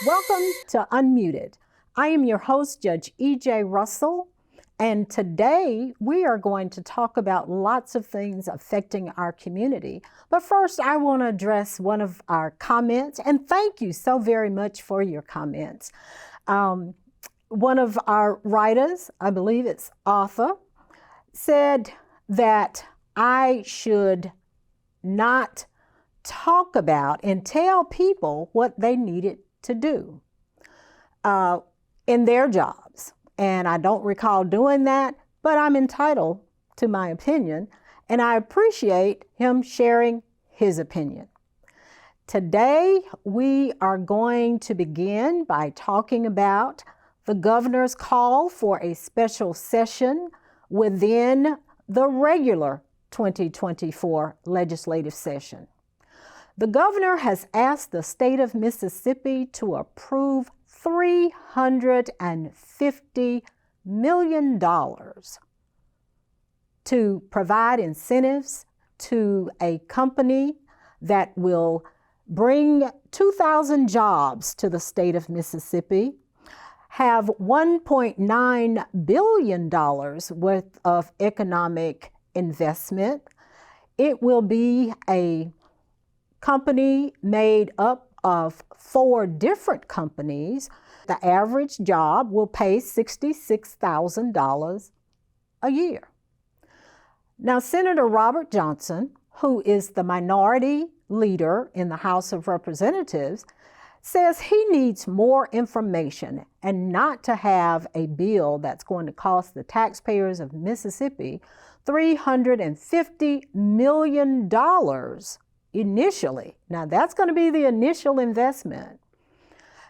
Welcome to Unmuted. I am your host, Judge E.J. Russell, and today we are going to talk about lots of things affecting our community. But first, I want to address one of our comments, and thank you so very much for your comments. One of our writers, I believe it's Arthur, said that I should not talk about and tell people what they needed to do in their jobs. And I don't recall doing that, but I'm entitled to my opinion, and I appreciate him sharing his opinion. Today, we are going to begin by talking about the governor's call for a special session within the regular 2024 legislative session. The governor has asked the state of Mississippi to approve $350 million to provide incentives to a company that will bring 2,000 jobs to the state of Mississippi, have $1.9 billion worth of economic investment. It will be a company made up of 4 different companies. The average job will pay $66,000 a year. Now, Senator Robert Johnson, who is the minority leader in the House of Representatives, says he needs more information and not to have a bill that's going to cost the taxpayers of Mississippi $350 million initially. Now, that's going to be the initial investment,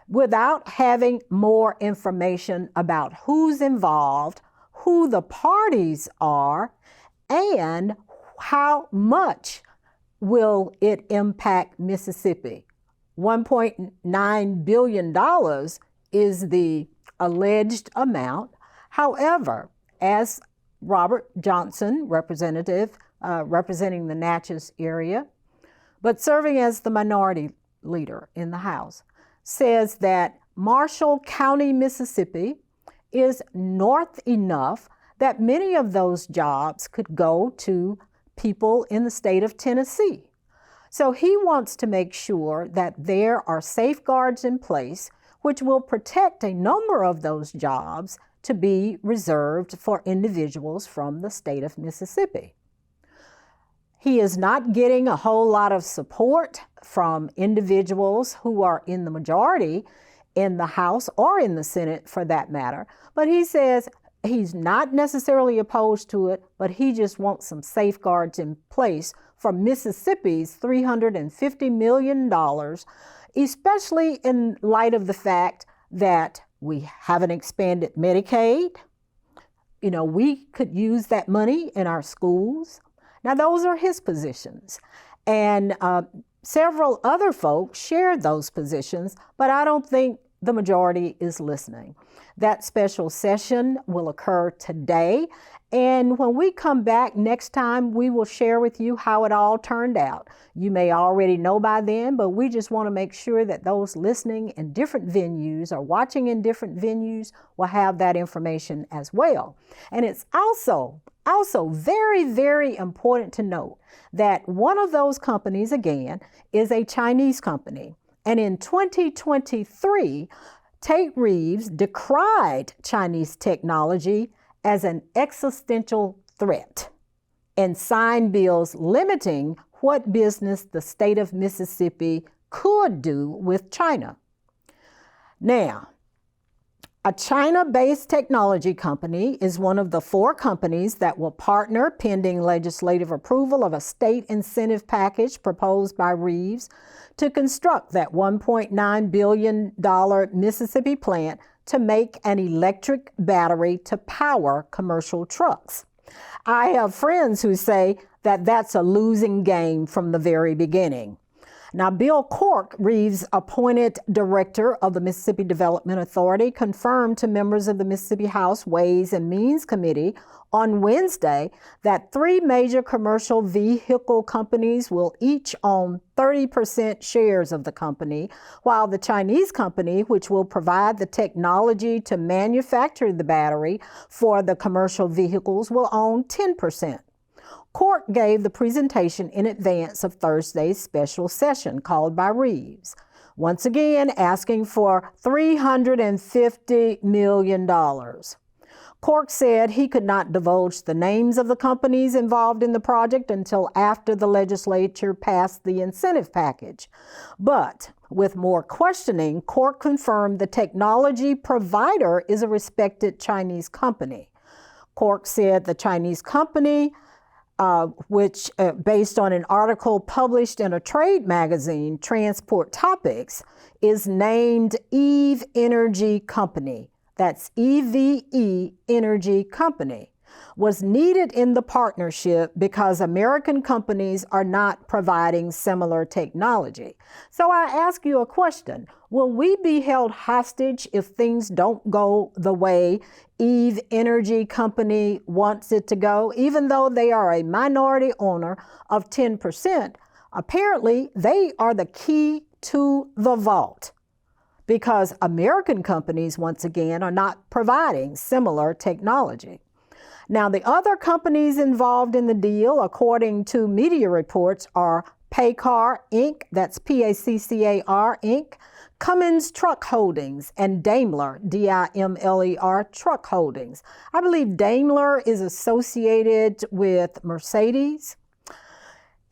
without having more information about who's involved, who the parties are, and how much will it impact Mississippi. $1.9 billion is the alleged amount. However, as Robert Johnson, representative representing the Natchez area, but serving as the minority leader in the House, says that Marshall County, Mississippi is north enough that many of those jobs could go to people in the state of Tennessee. So he wants to make sure that there are safeguards in place which will protect a number of those jobs to be reserved for individuals from the state of Mississippi. He is not getting a whole lot of support from individuals who are in the majority in the House or in the Senate for that matter, but he says he's not necessarily opposed to it, but he just wants some safeguards in place for Mississippi's $350 million, especially in light of the fact that we haven't expanded Medicaid. You know, we could use that money in our schools. Now, those are his positions. And several other folks shared those positions, but I don't think the majority is listening. That special session will occur today. And when we come back next time, we will share with you how it all turned out. You may already know by then, but we just want to make sure that those listening in different venues or watching in different venues will have that information as well. And it's also very, very important to note that one of those companies, again, is a Chinese company. And in 2023, Tate Reeves decried Chinese technology as an existential threat and signed bills limiting what business the state of Mississippi could do with China. Now, a China-based technology company is one of the 4 companies that will partner pending legislative approval of a state incentive package proposed by Reeves to construct that $1.9 billion Mississippi plant to make an electric battery to power commercial trucks. I have friends who say that that's a losing game from the very beginning. Now, Bill Cork, Reeves' appointed director of the Mississippi Development Authority, confirmed to members of the Mississippi House Ways and Means Committee on Wednesday that 3 major commercial vehicle companies will each own 30% shares of the company, while the Chinese company, which will provide the technology to manufacture the battery for the commercial vehicles, will own 10%. Cork gave the presentation in advance of Thursday's special session called by Reeves, once again asking for $350 million. Cork said he could not divulge the names of the companies involved in the project until after the legislature passed the incentive package. But with more questioning, Cork confirmed the technology provider is a respected Chinese company. Cork said the Chinese company, which based on an article published in a trade magazine, Transport Topics, is named Eve Energy Company. That's EVE Energy Company, was needed in the partnership because American companies are not providing similar technology. So I ask you a question. Will we be held hostage if things don't go the way Eve Energy Company wants it to go? Even though they are a minority owner of 10%, apparently they are the key to the vault, because American companies, once again, are not providing similar technology. Now, the other companies involved in the deal, according to media reports, are Paycar Inc., that's Paccar Inc., Cummins Truck Holdings, and Daimler, Daimler Truck Holdings. I believe Daimler is associated with Mercedes.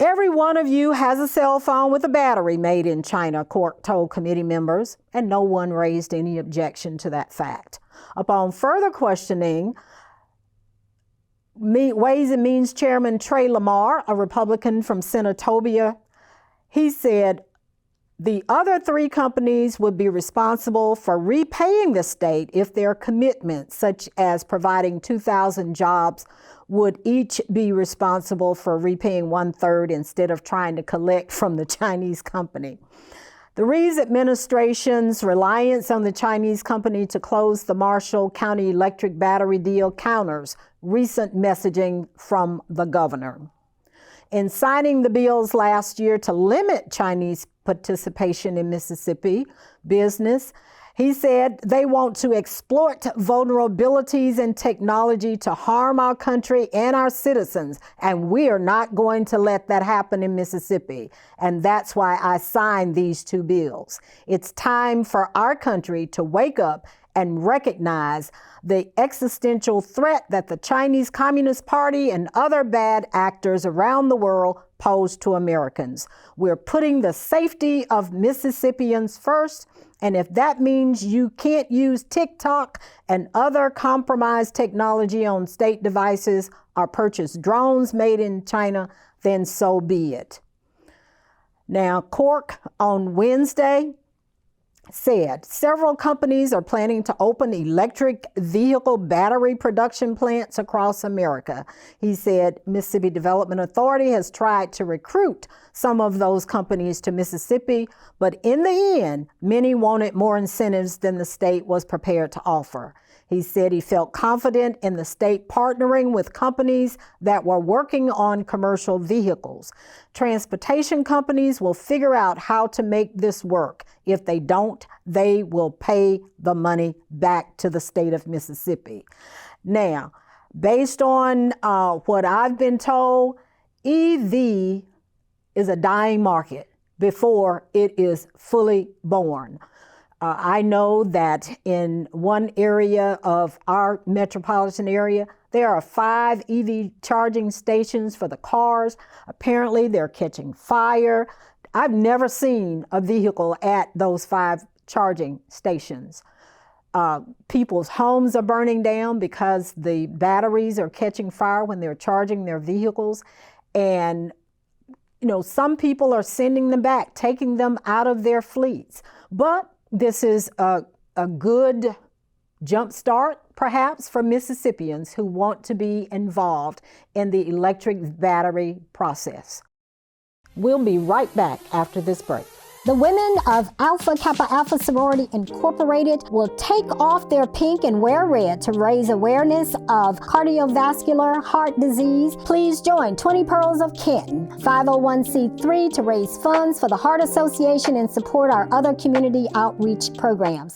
Every one of you has a cell phone with a battery made in China, Cork told committee members, and no one raised any objection to that fact. Upon further questioning, Ways and Means Chairman Trey Lamar, a Republican from Senatobia, he said the other 3 companies would be responsible for repaying the state if their commitments, such as providing 2,000 jobs, would each be responsible for repaying 1/3 instead of trying to collect from the Chinese company. The Reeves administration's reliance on the Chinese company to close the Marshall County Electric battery deal counters recent messaging from the governor. In signing the bills last year to limit Chinese participation in Mississippi business, he said they want to exploit vulnerabilities in technology to harm our country and our citizens, and we are not going to let that happen in Mississippi. And that's why I signed these 2 bills. It's time for our country to wake up and recognize the existential threat that the Chinese Communist Party and other bad actors around the world pose to Americans. We're putting the safety of Mississippians first, and if that means you can't use TikTok and other compromised technology on state devices or purchase drones made in China, then so be it. Now, Cork on Wednesday said several companies are planning to open electric vehicle battery production plants across America. He said Mississippi Development Authority has tried to recruit some of those companies to Mississippi, but in the end, many wanted more incentives than the state was prepared to offer. He said he felt confident in the state partnering with companies that were working on commercial vehicles. Transportation companies will figure out how to make this work. If they don't, they will pay the money back to the state of Mississippi. Now, based on what I've been told, EV is a dying market before it is fully born. I know that in one area of our metropolitan area, there are 5 EV charging stations for the cars. Apparently, they're catching fire. I've never seen a vehicle at those 5 charging stations. People's homes are burning down because the batteries are catching fire when they're charging their vehicles. And, you know, some people are sending them back, taking them out of their fleets. But this is a good jump start, perhaps, for Mississippians who want to be involved in the electric battery process. We'll be right back after this break. The women of Alpha Kappa Alpha Sorority Incorporated will take off their pink and wear red to raise awareness of cardiovascular heart disease. Please join 20 Pearls of Canton, 501c3, to raise funds for the Heart Association and support our other community outreach programs.